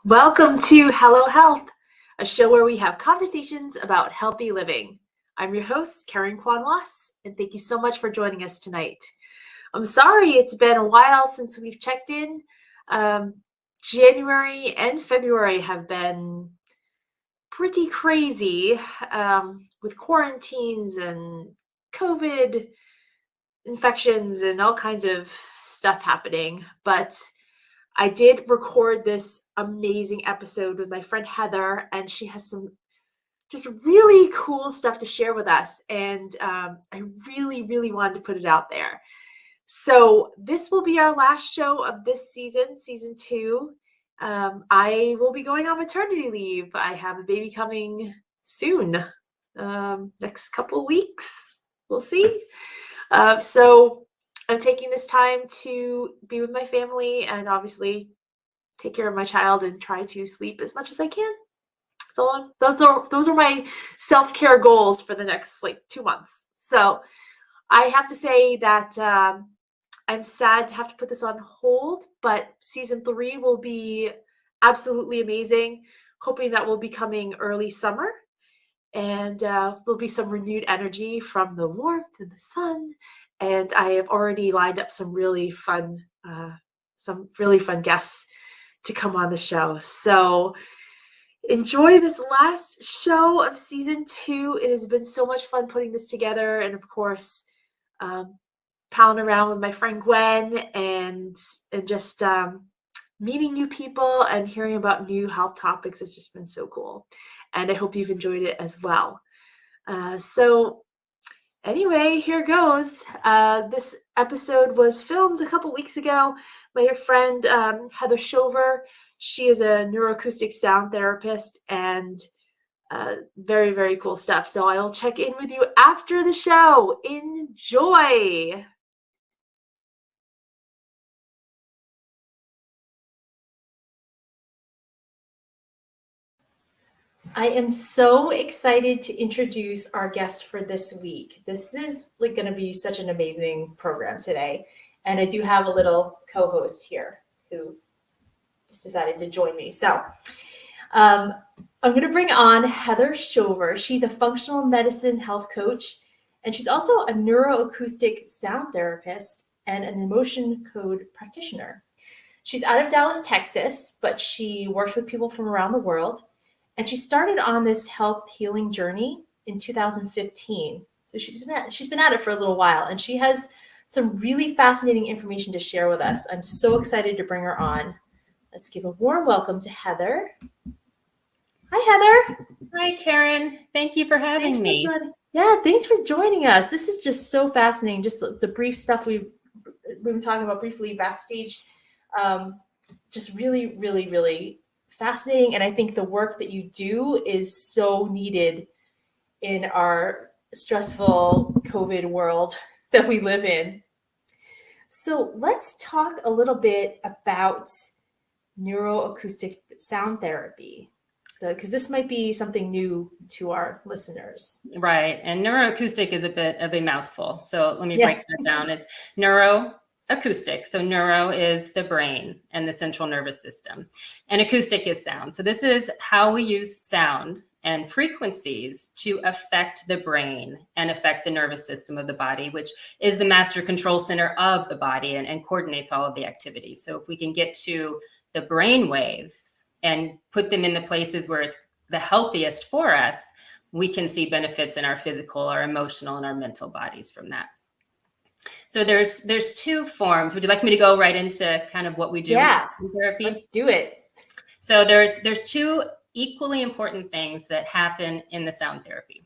Welcome to Hello Health, a show where we have conversations about healthy living. I'm your host, Karen Kwan-Was, and thank you so much for joining us tonight. I'm sorry it's been a while since we've checked in. January and February have been pretty crazy with quarantines and COVID infections and all kinds of stuff happening, but I did record this amazing episode with my friend Heather, and she has some just really cool stuff to share with us. And I really wanted to put it out there. So this will be our last show of this season, season 2. I will be going on maternity leave. I have a baby coming soon, next couple weeks. We'll see. So I'm taking this time to be with my family and obviously take care of my child and try to sleep as much as I can. So those are my self-care goals for the next 2 months. So I have to say that I'm sad to have to put this on hold, but season 3 will be absolutely amazing. Hoping that will be coming early summer, and there'll be some renewed energy from the warmth and the sun. And I have already lined up some really fun guests to come on the show. So enjoy this last show of season 2. It has been so much fun putting this together, and of course, palling around with my friend Gwen and just meeting new people and hearing about new health topics has just been so cool. And I hope you've enjoyed it as well. So anyway, here goes. This episode was filmed a couple weeks ago. My friend Heather Shover, she is a neuroacoustic sound therapist, and very cool stuff. So I'll check in with you after the show. Enjoy. I am so excited to introduce our guest for this week. This is going to be such an amazing program today. And I do have a little co-host here who just decided to join me. So I'm going to bring on Heather Shover. She's a functional medicine health coach, and she's also a neuroacoustic sound therapist and an emotion code practitioner. She's out of Dallas, Texas, but she works with people from around the world. And she started on this health healing journey in 2015. So she's been at it for a little while, and she has some really fascinating information to share with us. I'm so excited to bring her on. Let's give a warm welcome to Heather. Hi, Heather. Hi, Karen. Thank you for having me. Thanks for joining us. This is just so fascinating. Just the brief stuff we've been talking about briefly backstage. Just really fascinating. And I think the work that you do is so needed in our stressful COVID world that we live in. So let's talk a little bit about neuroacoustic sound therapy. So, because this might be something new to our listeners. Right. And neuroacoustic is a bit of a mouthful. So let me break that down. It's neuroacoustic. So neuro is the brain and the central nervous system, and acoustic is sound. So this is how we use sound and frequencies to affect the brain and affect the nervous system of the body, which is the master control center of the body and coordinates all of the activities. So if we can get to the brain waves and put them in the places where it's the healthiest for us, we can see benefits in our physical, our emotional, and our mental bodies from that. So there's 2 forms. Would you like me to go right into kind of what we do in therapy? Let's do it. So there's 2 equally important things that happen in the sound therapy.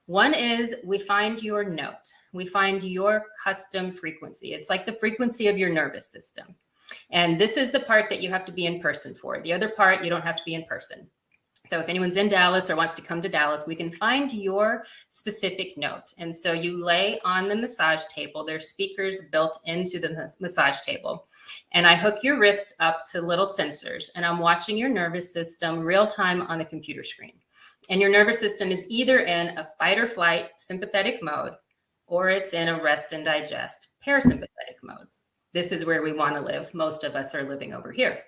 One is we find your note. We find your custom frequency. It's like the frequency of your nervous system. And this is the part that you have to be in person for. The other part, you don't have to be in person. So if anyone's in Dallas or wants to come to Dallas, we can find your specific note. And so you lay on the massage table. There's speakers built into the massage table. And I hook your wrists up to little sensors, and I'm watching your nervous system real time on the computer screen. And your nervous system is either in a fight or flight sympathetic mode, or it's in a rest and digest parasympathetic mode. This is where we want to live. Most of us are living over here.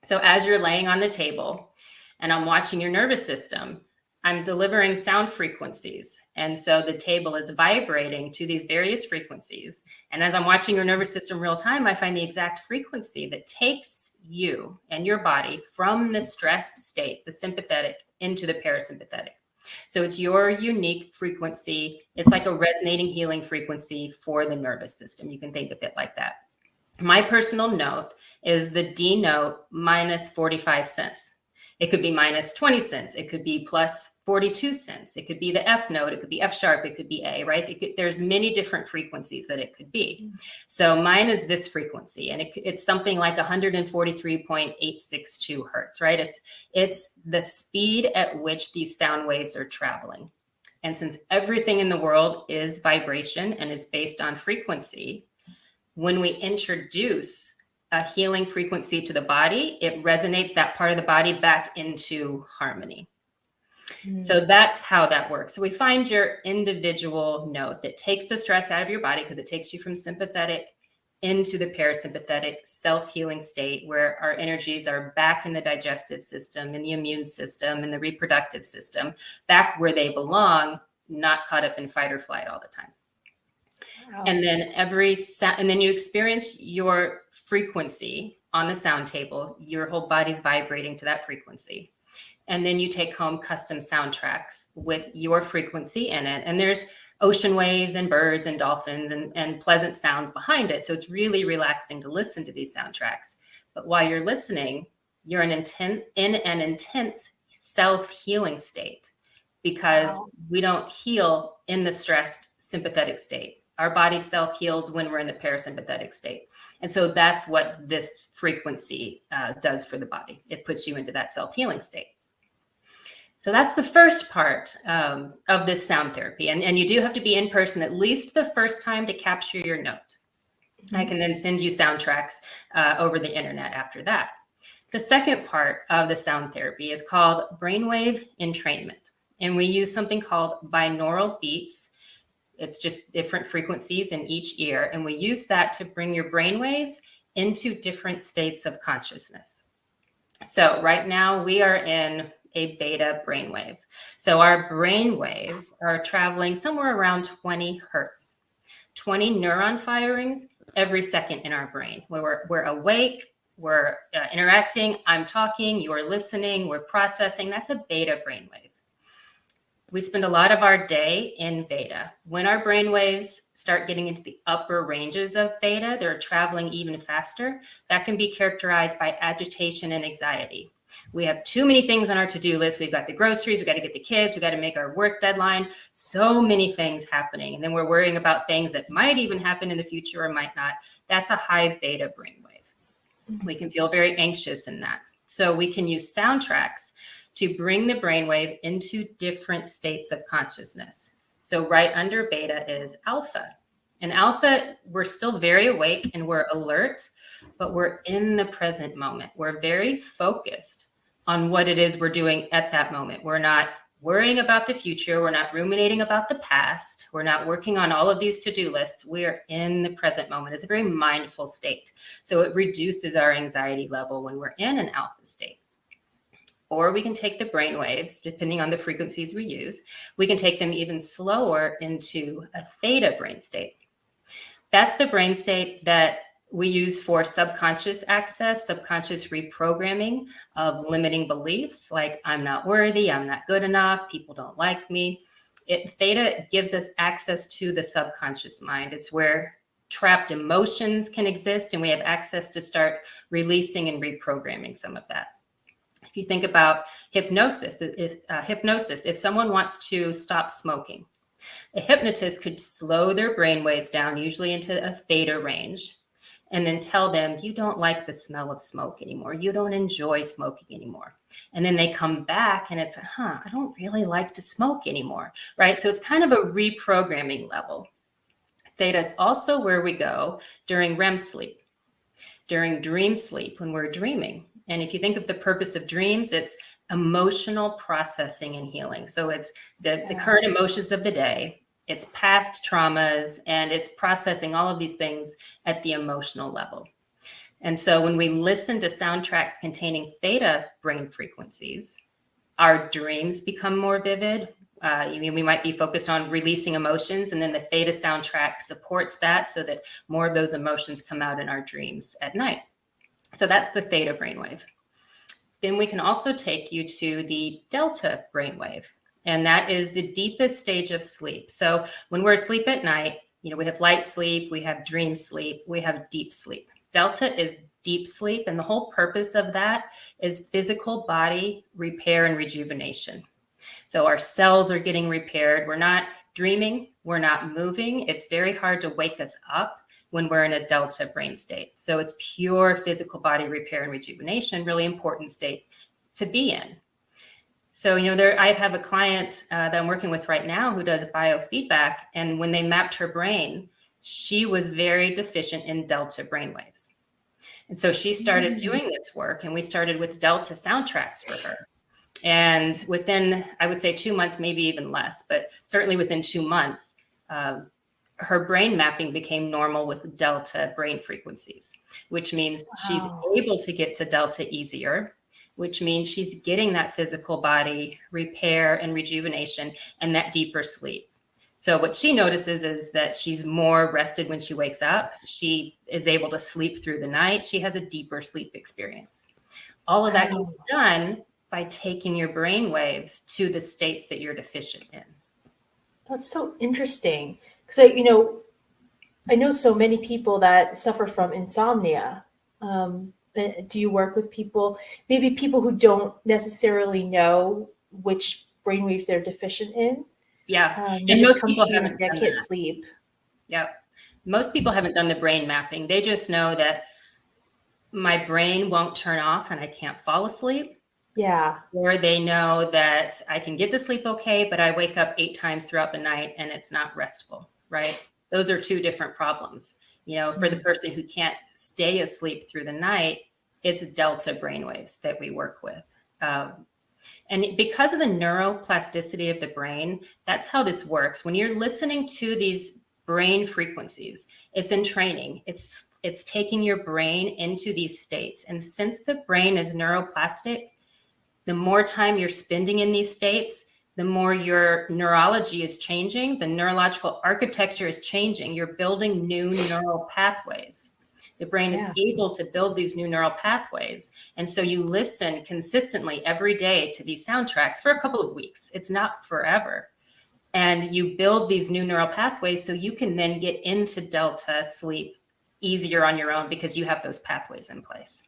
So as you're laying on the table and I'm watching your nervous system, I'm delivering sound frequencies. And so the table is vibrating to these various frequencies. And as I'm watching your nervous system real time, I find the exact frequency that takes you and your body from the stressed state, the sympathetic, into the parasympathetic. So it's your unique frequency. It's like a resonating healing frequency for the nervous system. You can think of it like that. My personal note is the D note minus 45 cents. It could be minus 20 cents. It could be plus 42 cents. It could be the F note. It could be F sharp. It could be A, right? There's many different frequencies that it could be. So mine is this frequency, and it's something like 143.862 hertz, right? It's the speed at which these sound waves are traveling. And since everything in the world is vibration and is based on frequency, when we introduce a healing frequency to the body, it resonates that part of the body back into harmony. So that's how that works. So we find your individual note that takes the stress out of your body, because it takes you from sympathetic into the parasympathetic self-healing state, where our energies are back in the digestive system, in the immune system, in the reproductive system, back where they belong, not caught up in fight or flight all the time. Wow. And then and then you experience your frequency on the sound table. Your whole body's vibrating to that frequency. And then you take home custom soundtracks with your frequency in it. And there's ocean waves and birds and dolphins and pleasant sounds behind it. So it's really relaxing to listen to these soundtracks. But while you're listening, you're in an intense self-healing state, because we don't heal in the stressed sympathetic state. Our body self-heals when we're in the parasympathetic state. And so that's what this frequency does for the body. It puts you into that self-healing state. So that's the first part of this sound therapy. And you do have to be in person at least the first time to capture your note. I can then send you soundtracks over the internet after that. The second part of the sound therapy is called Brainwave entrainment. And we use something called binaural beats. It's just different frequencies in each ear. And we use that to bring your brainwaves into different states of consciousness. So right now we are in a beta brainwave. So our brainwaves are traveling somewhere around 20 hertz, 20 neuron firings every second in our brain, where we're awake, we're interacting, I'm talking, you're listening, we're processing. That's a beta brainwave. We spend a lot of our day in beta. When our brainwaves start getting into the upper ranges of beta, they're traveling even faster. That can be characterized by agitation and anxiety. We have too many things on our to-do list. We've got the groceries, we got to get the kids, we got to make our work deadline. So many things happening. And then we're worrying about things that might even happen in the future or might not. That's a high beta brainwave. We can feel very anxious in that. So we can use soundtracks to bring the brainwave into different states of consciousness. So right under beta is alpha. And alpha, we're still very awake and we're alert, but we're in the present moment. We're very focused on what it is we're doing at that moment. We're not worrying about the future. We're not ruminating about the past. We're not working on all of these to-do lists. We're in the present moment. It's a very mindful state. So it reduces our anxiety level when we're in an alpha state. Or we can take the brain waves, depending on the frequencies we use, we can take them even slower into a theta brain state. That's the brain state that we use for subconscious access, subconscious reprogramming of limiting beliefs like I'm not worthy, I'm not good enough, people don't like me. Theta gives us access to the subconscious mind. It's where trapped emotions can exist, and we have access to start releasing and reprogramming some of that. If you think about hypnosis, if someone wants to stop smoking, a hypnotist could slow their brain waves down, usually into a theta range, and then tell them, you don't like the smell of smoke anymore. You don't enjoy smoking anymore. And then they come back and it's, I don't really like to smoke anymore, right? So it's kind of a reprogramming level. Theta is also where we go during REM sleep, during dream sleep, when we're dreaming. And if you think of the purpose of dreams, it's emotional processing and healing. So it's the current emotions of the day, it's past traumas, and it's processing all of these things at the emotional level. And so when we listen to soundtracks containing theta brain frequencies, our dreams become more vivid. We might be focused on releasing emotions, and then the theta soundtrack supports that so that more of those emotions come out in our dreams at night. So that's the theta brainwave. Then we can also take you to the delta brainwave, and that is the deepest stage of sleep. So when we're asleep at night, we have light sleep, we have dream sleep, we have deep sleep. Delta is deep sleep, and the whole purpose of that is physical body repair and rejuvenation. So our cells are getting repaired. We're not dreaming, we're not moving. It's very hard to wake us up when we're in a delta brain state. So it's pure physical body repair and rejuvenation, really important state to be in. So, I have a client that I'm working with right now who does biofeedback. And when they mapped her brain, she was very deficient in delta brainwaves. And so she started doing this work, and we started with delta soundtracks for her. And within, I would say 2 months, maybe even less, but certainly within 2 months, her brain mapping became normal with delta brain frequencies, which means she's able to get to delta easier, which means she's getting that physical body repair and rejuvenation and that deeper sleep. So what she notices is that she's more rested when she wakes up. She is able to sleep through the night. She has a deeper sleep experience. All of that can be done by taking your brain waves to the states that you're deficient in. That's so interesting. Because I know so many people that suffer from insomnia. Do you work with people, maybe people who don't necessarily know which brainwaves they're deficient in? Yeah, and most people haven't done can't sleep. Yeah, most people haven't done the brain mapping. They just know that my brain won't turn off and I can't fall asleep. Yeah. Or they know that I can get to sleep okay, but I wake up 8 times throughout the night and it's not restful, right? Those are 2 different problems. For the person who can't stay asleep through the night, it's delta brainwaves that we work with. And because of the neuroplasticity of the brain, that's how this works. When you're listening to these brain frequencies, it's entraining. It's taking your brain into these states. And since the brain is neuroplastic, the more time you're spending in these states, the more your neurology is changing, the neurological architecture is changing. You're building new neural pathways. The brain is able to build these new neural pathways. And so you listen consistently every day to these soundtracks for a couple of weeks. It's not forever. And you build these new neural pathways so you can then get into delta sleep easier on your own because you have those pathways in place.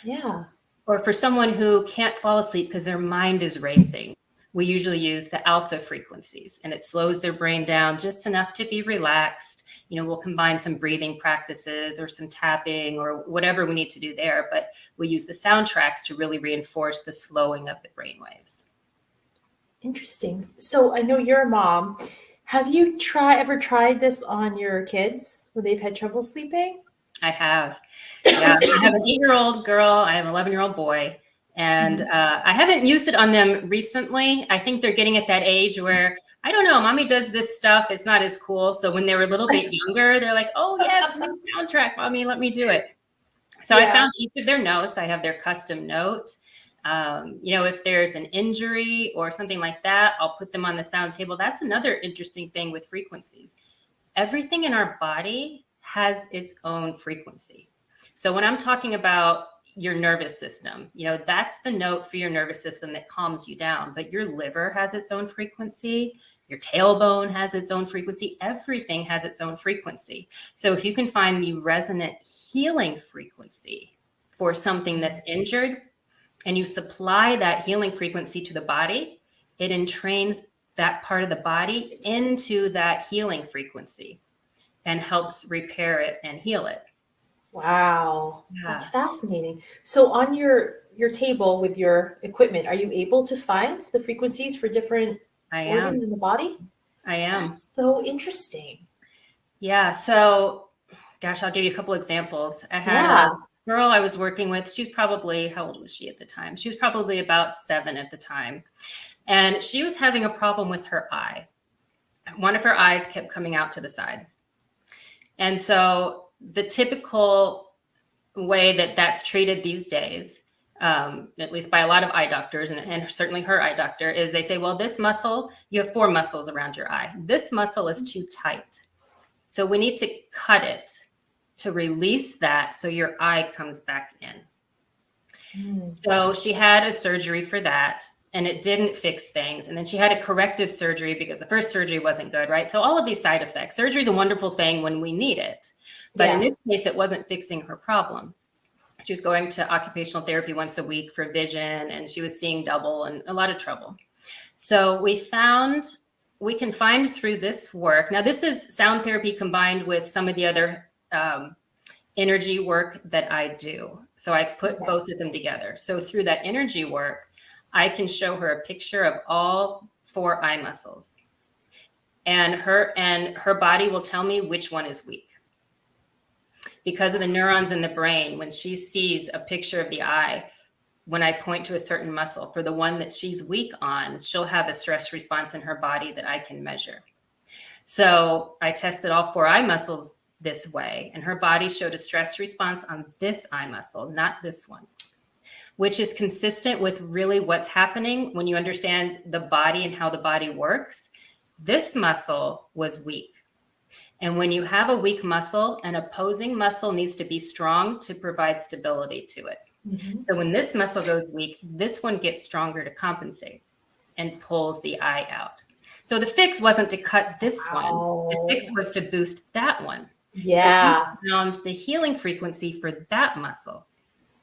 Yeah. Or for someone who can't fall asleep because their mind is racing, we usually use the alpha frequencies, and it slows their brain down just enough to be relaxed. We'll combine some breathing practices or some tapping or whatever we need to do there, but we use the soundtracks to really reinforce the slowing of the brain waves. Interesting. So I know you're a mom. Have you ever tried this on your kids when they've had trouble sleeping? I have. Yeah, I have an 8-year-old girl. I have an 11-year-old boy. And I haven't used it on them recently. I think they're getting at that age where, I don't know, mommy does this stuff. It's not as cool. So when they were a little bit younger, they're like, oh, yeah, soundtrack, mommy, let me do it. So I found each of their notes. I have their custom note. If there's an injury or something like that, I'll put them on the sound table. That's another interesting thing with frequencies. Everything in our body has its own frequency. So when I'm talking about your nervous system, that's the note for your nervous system that calms you down. But your liver has its own frequency. Your tailbone has its own frequency. Everything has its own frequency. So if you can find the resonant healing frequency for something that's injured, and you supply that healing frequency to the body, it entrains that part of the body into that healing frequency and helps repair it and heal it. Wow, that's fascinating. So on your table with your equipment, are you able to find the frequencies for different organs in the body? I am. That's so interesting. Yeah. So, gosh, I'll give you a couple examples. I had a girl I was working with. She's probably, how old was she at the time? She was probably about 7 at the time. And she was having a problem with her eye. One of her eyes kept coming out to the side. And so the typical way that that's treated these days, at least by a lot of eye doctors, and certainly her eye doctor, is they say, well, this muscle, you have 4 muscles around your eye. This muscle is too tight. So we need to cut it to release that so your eye comes back in. So she had a surgery for that, and it didn't fix things. And then she had a corrective surgery because the first surgery wasn't good, right? So all of these side effects. Surgery is a wonderful thing when we need it. But in this case, it wasn't fixing her problem. She was going to occupational therapy once a week for vision, and she was seeing double and a lot of trouble. So we can find through this work. Now, this is sound therapy combined with some of the other energy work that I do. So I put both of them together. So through that energy work, I can show her a picture of all 4 eye muscles. And her body will tell me which one is weak. Because of the neurons in the brain, when she sees a picture of the eye, when I point to a certain muscle, for the one that she's weak on, she'll have a stress response in her body that I can measure. So I tested all 4 eye muscles this way, and her body showed a stress response on this eye muscle, not this one, which is consistent with really what's happening when you understand the body and how the body works. This muscle was weak. And when you have a weak muscle, an opposing muscle needs to be strong to provide stability to it. So when this muscle goes weak, this one gets stronger to compensate and pulls the eye out. So the fix wasn't to cut this one. The fix was to boost that one. Yeah. So we found the healing frequency for that muscle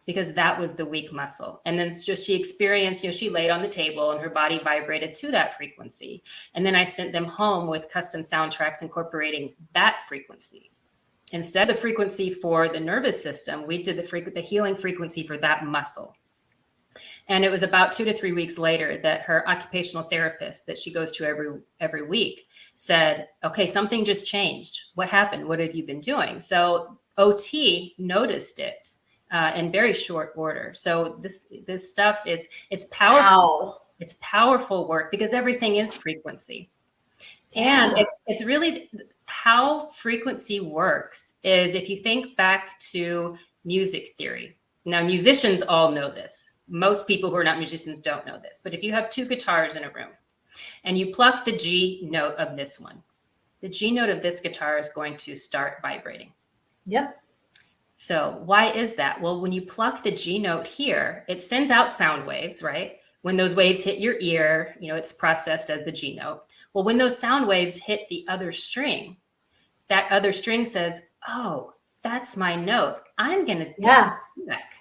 because that was the weak muscle. And then just she experienced, she laid on the table and her body vibrated to that frequency. And then I sent them home with custom soundtracks incorporating that frequency. Instead of the frequency for the nervous system, we did the healing frequency for that muscle. And it was about 2 to 3 weeks later that her occupational therapist that she goes to every week said, okay, something just changed. What happened? What have you been doing? So OT noticed it in very short order. So this stuff, it's powerful. Wow. It's powerful work because everything is frequency. And it's really how frequency works is if you think back to music theory. Now, musicians all know this. Most people who are not musicians don't know this. But if you have 2 guitars in a room and you pluck the G note of this one, the G note of this guitar is going to start vibrating. Yep. So why is that? Well, when you pluck the G note here, it sends out sound waves, right? When those waves hit your ear, it's processed as the G note. Well, when those sound waves hit the other string, that other string says, oh, that's my note. I'm going to dance back.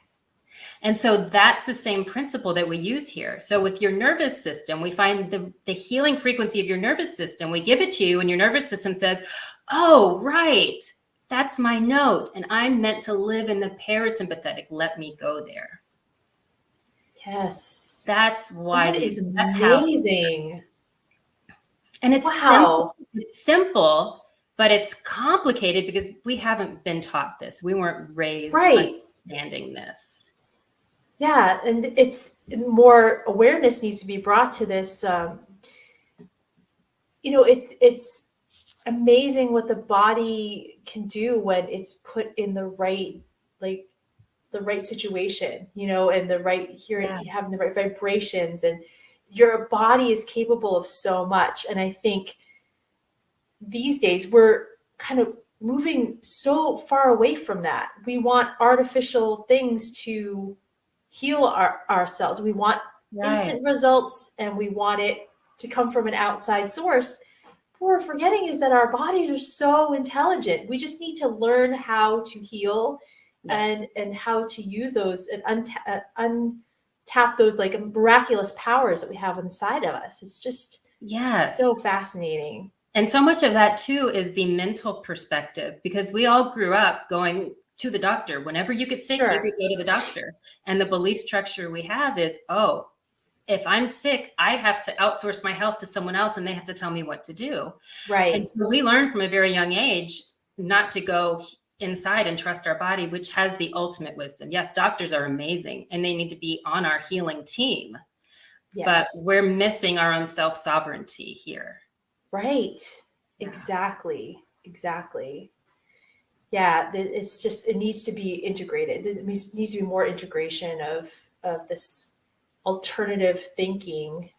And so that's the same principle that we use here. So with your nervous system, we find the healing frequency of your nervous system. We give it to you and your nervous system says, oh, right, that's my note. And I'm meant to live in the parasympathetic. Let me go there. Yes. That's why that is amazing. And it's simple, but it's complicated because we haven't been taught this. We weren't raised understanding this. Yeah, and it's more awareness needs to be brought to this. It's amazing what the body can do when it's put in the right situation, and the right hearing, having the right vibrations, and your body is capable of so much. And I think these days we're kind of moving so far away from that. We want artificial things to heal ourselves. We want instant results, and we want it to come from an outside source. What we're forgetting is that our bodies are so intelligent. We just need to learn how to heal and how to use those and untap those like miraculous powers that we have inside of us. It's just so fascinating. And so much of that too is the mental perspective, because we all grew up going to the doctor. Whenever you get sick, you could go to the doctor. And the belief structure we have is, oh, if I'm sick, I have to outsource my health to someone else and they have to tell me what to do. Right. And so we learn from a very young age not to go inside and trust our body, which has the ultimate wisdom. Yes, doctors are amazing and they need to be on our healing team. But we're missing our own self-sovereignty here. Right. Exactly. Yeah, it's just, it needs to be integrated. There needs to be more integration of this alternative thinking,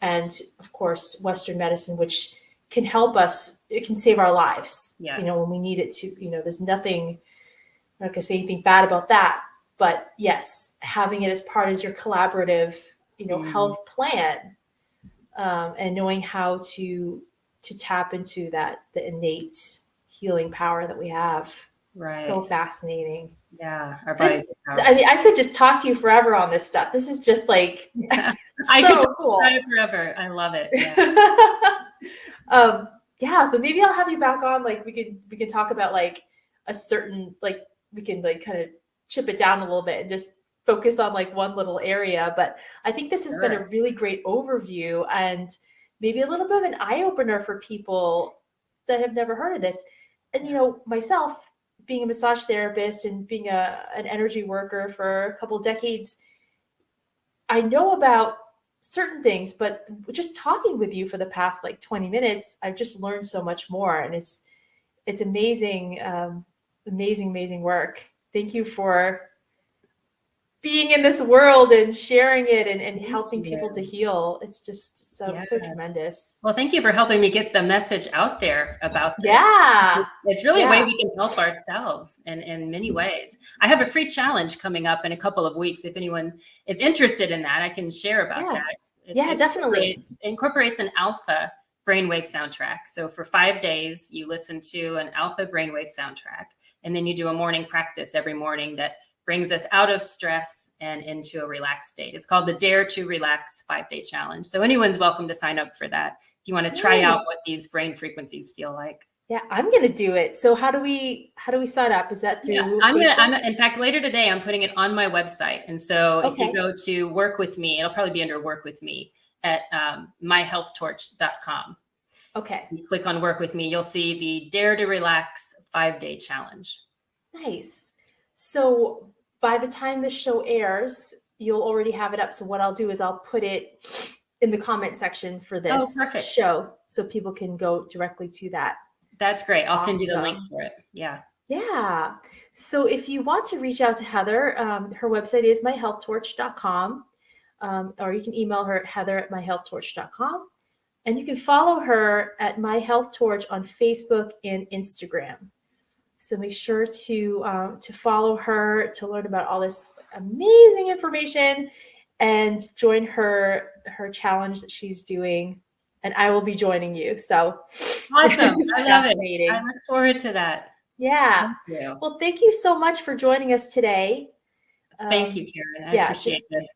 and of course Western medicine, which can help us. It can save our lives. Yes. When we need it to. There's nothing. I'm not gonna say anything bad about that, but yes, having it as part of your collaborative, health plan, and knowing how to tap into the innate healing power that we have. Right. So fascinating. Yeah, our bodies are I mean, I could just talk to you forever on this stuff. This is just like I so could talk cool. about it forever. I love it. Yeah. Yeah, so maybe I'll have you back on. Like we can talk about like a certain, like we can like kind of chip it down a little bit and just focus on like one little area. But I think this has been a really great overview and maybe a little bit of an eye opener for people that have never heard of this. And myself, being a massage therapist and being an energy worker for a couple of decades, I know about certain things, but just talking with you for the past like 20 minutes, I've just learned so much more. And it's amazing, amazing work. Thank you for being in this world and sharing it and helping people to heal. It's just so tremendous. Well, thank you for helping me get the message out there about this. Yeah. It's really a way we can help ourselves in many ways. I have a free challenge coming up in a couple of weeks. If anyone is interested in that, I can share about that. It definitely. It incorporates an alpha brainwave soundtrack. So for 5 days, you listen to an alpha brainwave soundtrack, and then you do a morning practice every morning that brings us out of stress and into a relaxed state. It's called the Dare to Relax 5-day challenge. So anyone's welcome to sign up for that if you want to try out what these brain frequencies feel like. Yeah, I'm going to do it. So how do we sign up? Is that through Facebook? In fact, later today, I'm putting it on my website. And so if you go to Work With Me, it'll probably be under Work With Me at myhealthtorch.com. Okay. You click on Work With Me, you'll see the Dare to Relax 5-day challenge. Nice. So by the time the show airs, you'll already have it up. So what I'll do is I'll put it in the comment section for this show so people can go directly to that. That's great. I'll send you the link for it. Yeah. Yeah. So if you want to reach out to Heather, her website is myhealthtorch.com, or you can email her at heather@myhealthtorch.com. And you can follow her at myhealthtorch on Facebook and Instagram. So make sure to follow her to learn about all this amazing information and join her challenge that she's doing. And I will be joining you. So awesome. I love it. I look forward to that. Yeah. Thank you. Well, thank you so much for joining us today. Thank you, Karen. I appreciate this.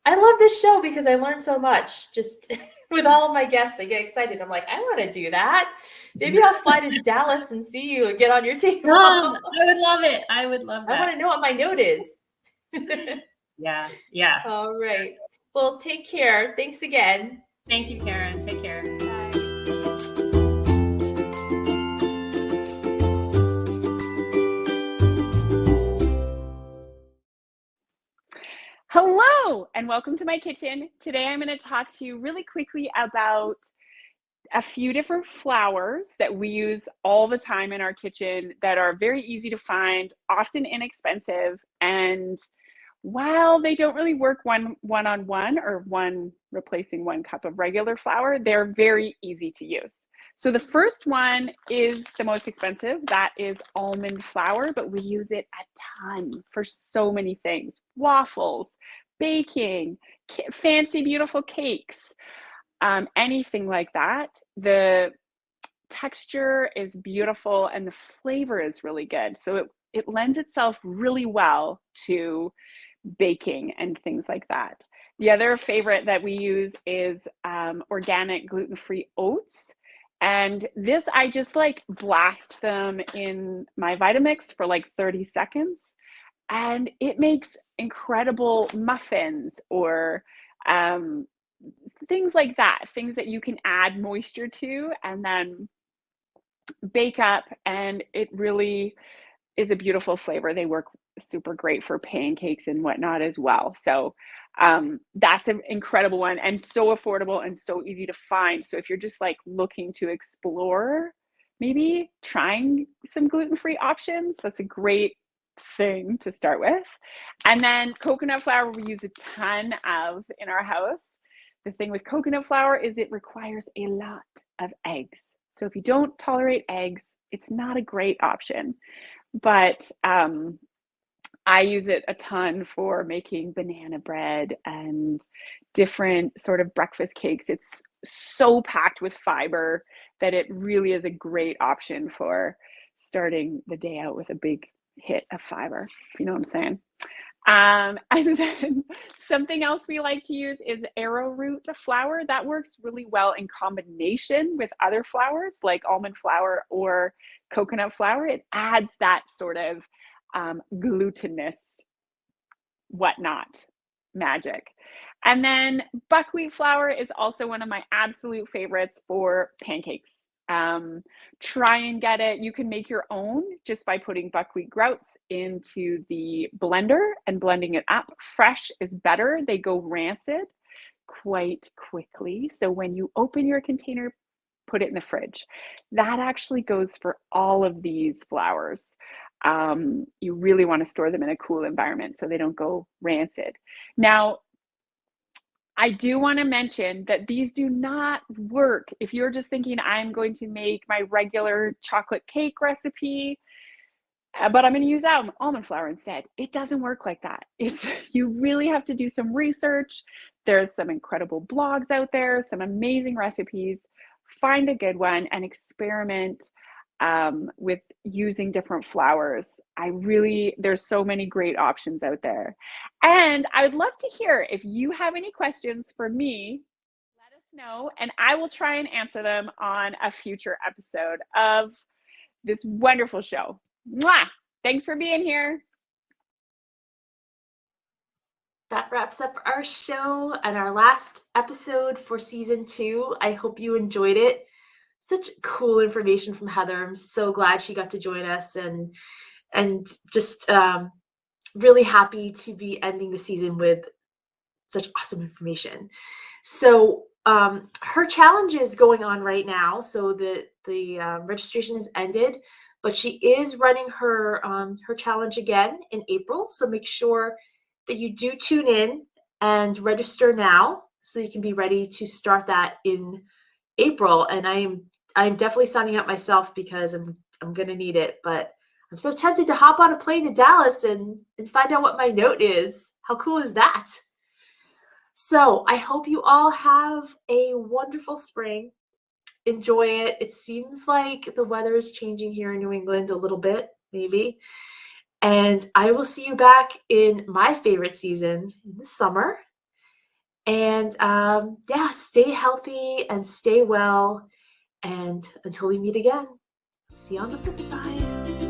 I love this show because I learned so much. Just with all of my guests, I get excited. I'm like, I want to do that. Maybe I'll fly to Dallas and see you and get on your team. I would love it. I would love that. I want to know what my note is. Yeah. All right. Well, take care. Thanks again. Thank you, Karen. Take care. Bye. Hello, and welcome to my kitchen. Today I'm going to talk to you really quickly about a few different flowers that we use all the time in our kitchen that are very easy to find, often inexpensive, and while they don't really work one-on-one or one replacing 1 cup of regular flour, they're very easy to use. So the first one is the most expensive. That is almond flour, but we use it a ton for so many things. Waffles, baking, fancy, beautiful cakes, anything like that. The texture is beautiful and the flavor is really good. So it lends itself really well to baking and things like that. The other favorite that we use is organic gluten-free oats. And this, I just like blast them in my Vitamix for like 30 seconds. And it makes incredible muffins or things like that, things that you can add moisture to and then bake up. And it really is a beautiful flavor. They work super great for pancakes and whatnot as well. So that's an incredible one and so affordable and so easy to find. So if you're just like looking to explore maybe trying some gluten-free options. That's a great thing to start with. And then coconut flour we use a ton of in our house. The thing with coconut flour is it requires a lot of eggs. So if you don't tolerate eggs, it's not a great option. But I use it a ton for making banana bread and different sort of breakfast cakes. It's so packed with fiber that it really is a great option for starting the day out with a big hit of fiber, if you know what I'm saying. And then something else we like to use is arrowroot flour. That works really well in combination with other flours like almond flour or coconut flour. It adds that sort of glutinous whatnot magic. And then buckwheat flour is also one of my absolute favorites for pancakes. Try and get it. You can make your own just by putting buckwheat grouts into the blender and blending it up. Fresh is better. They go rancid quite quickly. So when you open your container, put it in the fridge. That actually goes for all of these flours. You really want to store them in a cool environment so they don't go rancid. Now, I do want to mention that these do not work if you're just thinking I'm going to make my regular chocolate cake recipe, but I'm going to use almond flour instead. It doesn't work like that. You really have to do some research. There's some incredible blogs out there, some amazing recipes. Find a good one and experiment with using different flours. There's so many great options out there. And I would love to hear if you have any questions for me, let us know, and I will try and answer them on a future episode of this wonderful show. Mwah! Thanks for being here. That wraps up our show and our last episode for season 2. I hope you enjoyed it. Such cool information from Heather. I'm so glad she got to join us and just really happy to be ending the season with such awesome information. So her challenge is going on right now. So the registration has ended, but she is running her challenge again in April. So make sure that you do tune in and register now so you can be ready to start that in April. And I'm definitely signing up myself because I'm going to need it, but I'm so tempted to hop on a plane to Dallas and find out what my note is. How cool is that? So I hope you all have a wonderful spring. Enjoy it. It seems like the weather is changing here in New England a little bit, maybe. And I will see you back in my favorite season in the summer. And stay healthy and stay well. And until we meet again, see you on the flip side.